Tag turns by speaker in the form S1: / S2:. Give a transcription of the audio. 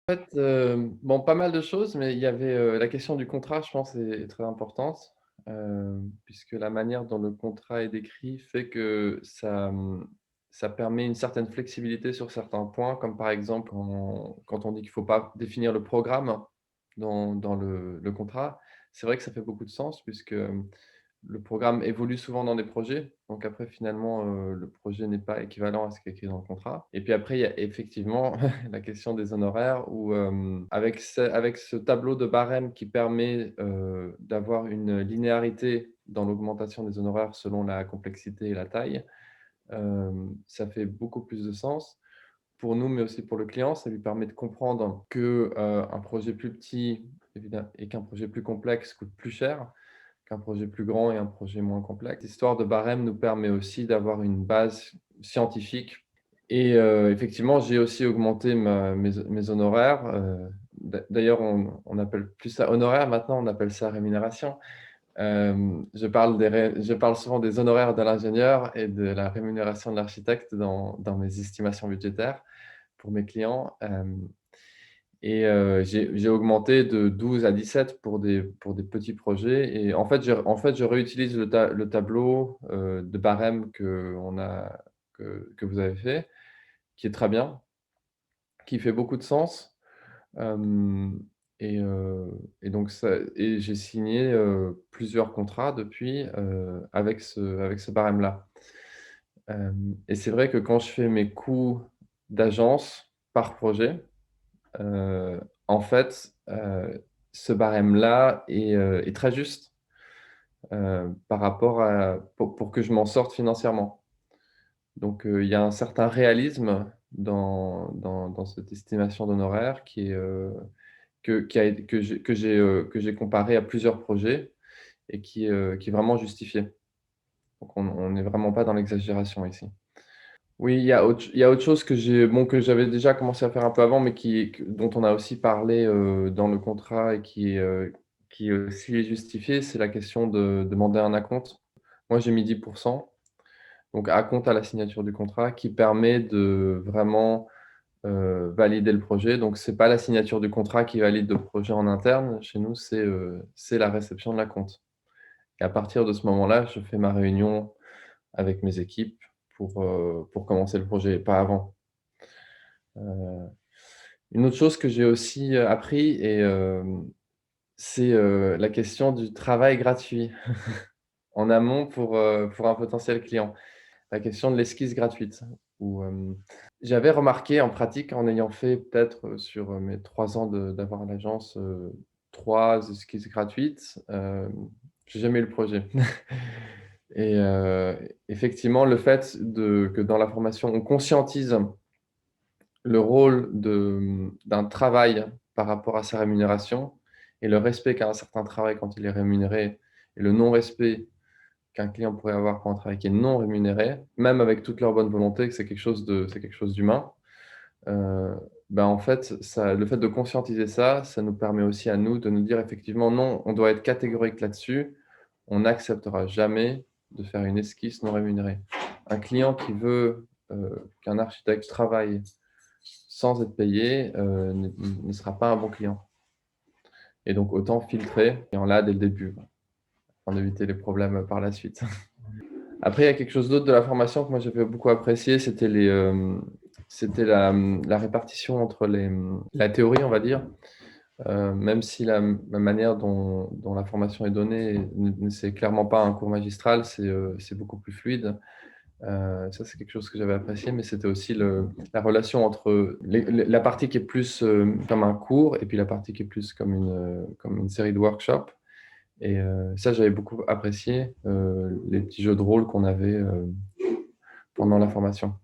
S1: Bon, pas mal de choses, mais il y avait, la question du contrat, je pense, est très importante, puisque la manière dont le contrat est décrit fait que ça permet une certaine flexibilité sur certains points, comme par exemple quand on dit qu'il ne faut pas définir le programme dans le contrat. C'est vrai que ça fait beaucoup de sens puisque, le programme évolue souvent dans des projets, donc après finalement, le projet n'est pas équivalent à ce qui est écrit dans le contrat et puis après il y a effectivement la question des honoraires où, avec ce tableau de barème qui permet, d'avoir une linéarité dans l'augmentation des honoraires selon la complexité et la taille, ça fait beaucoup plus de sens pour nous, mais aussi pour le client. Ça lui permet de comprendre que, un projet plus petit et qu'un projet plus complexe coûte plus cher qu'un projet plus grand et un projet moins complexe. L'histoire de barème nous permet aussi d'avoir une base scientifique et effectivement, j'ai aussi augmenté mes honoraires, d'ailleurs, on appelle plus ça honoraire maintenant, on appelle ça rémunération. Je parle souvent des honoraires de l'ingénieur et de la rémunération de l'architecte dans mes estimations budgétaires pour mes clients, et j'ai augmenté de 12 à 17 pour des petits projets et en fait, je réutilise le tableau, de barème que vous avez fait, qui est très bien, qui fait beaucoup de sens, hem et donc j'ai signé, plusieurs contrats depuis, avec ce barème-là. Et c'est vrai que quand je fais mes coûts d'agence par projet, en fait, ce barème-là est très juste, par rapport à pour que je m'en sorte financièrement. Donc, il y a un certain réalisme dans cette estimation d'honoraires qui est, qui a été que j'ai comparé à plusieurs projets et qui est vraiment justifié. Donc on n'est vraiment pas dans l'exagération ici. Oui, il y a autre chose que j'avais déjà commencé à faire un peu avant, mais dont on a aussi parlé, dans le contrat et qui est aussi justifié, c'est la question de demander un acompte. Moi, j'ai mis 10, donc acompte à la signature du contrat qui permet de vraiment, valider le projet. Donc c'est pas la signature du contrat qui valide le projet en interne. Chez nous, c'est la réception de l'acompte et à partir de ce moment-là, je fais ma réunion avec mes équipes pour commencer le projet, pas avant. Heu, une autre chose que j'ai aussi, appris c'est, la question du travail gratuit en amont pour un potentiel client. La question de l'esquisse gratuite où, j'avais remarqué en pratique en ayant fait peut-être, sur, mes 3 ans d'avoir l'agence, 3 esquisses gratuites, j'ai jamais eu le projet et effectivement le fait que dans la formation on conscientise le rôle d'un travail par rapport à sa rémunération et le respect qu'a un certain travail quand il est rémunéré et le non-respect qu'un client pourrait avoir pour un travail qui est non rémunéré, même avec toute leur bonne volonté, que c'est quelque chose d'humain. Heu, en fait, le fait de conscientiser ça, ça nous permet aussi à nous de nous dire effectivement: «Non, on doit être catégorique là-dessus. On n'acceptera jamais de faire une esquisse non rémunérée». Un client qui veut, qu'un architecte travaille sans être payé, ne sera pas un bon client et donc autant filtrer et en là dès le début, afin d'éviter les problèmes, par la suite. Après, il y a quelque chose d'autre de la formation que moi j'avais beaucoup apprécié, c'était la répartition entre la théorie, on va dire, même si la manière dont la formation est donnée c'est clairement pas un cours magistral, c'est beaucoup plus fluide. Ça, c'est quelque chose que j'avais apprécié, mais c'était aussi la relation entre la partie qui est plus, comme un cours et puis la partie qui est plus comme une série de workshops et ça, j'avais beaucoup apprécié, les petits jeux de rôle qu'on avait, pendant la formation.